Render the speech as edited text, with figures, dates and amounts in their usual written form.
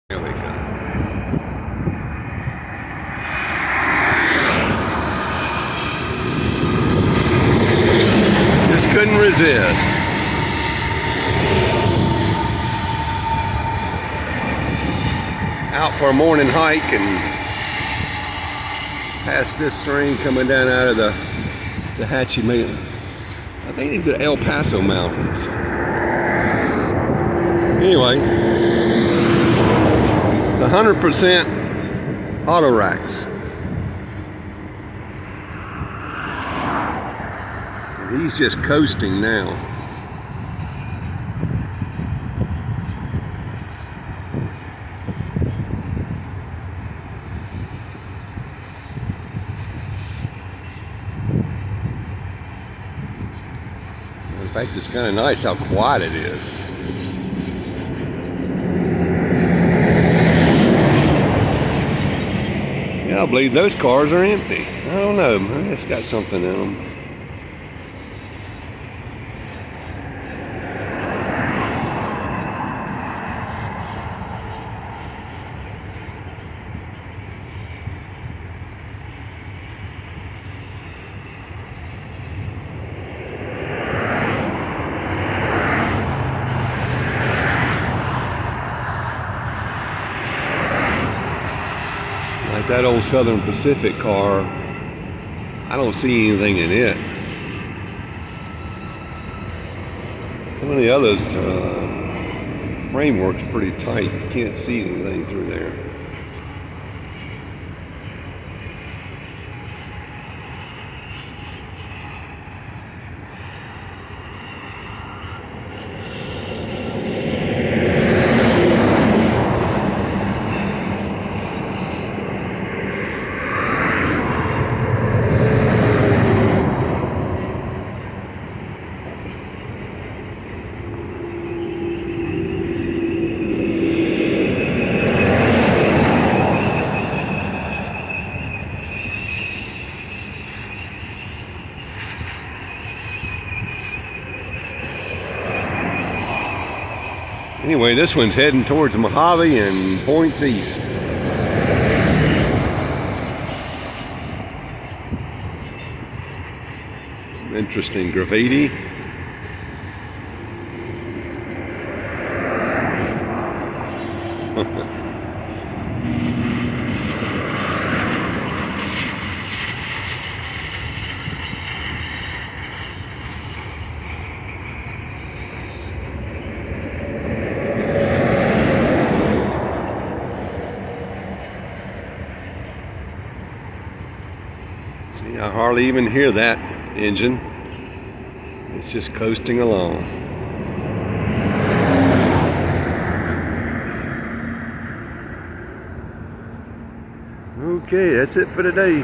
There we go. Just couldn't resist. Out for a morning hike and past this stream coming down out of the Tehachapi. I think it's the El Paso Mountains. Anyway, it's 100% autoracks. He's just coasting now. In fact, it's kind of nice how quiet it is. Yeah, I believe those cars are empty. I don't know. Maybe it's got something in them. Like that old Southern Pacific car, I don't see anything in it. Some of the others, framework's pretty tight. You can't see anything through there. Anyway, this one's heading towards Mojave and points east. Some interesting graffiti. See, I hardly even hear that engine. It's just coasting along. Okay, that's it for today.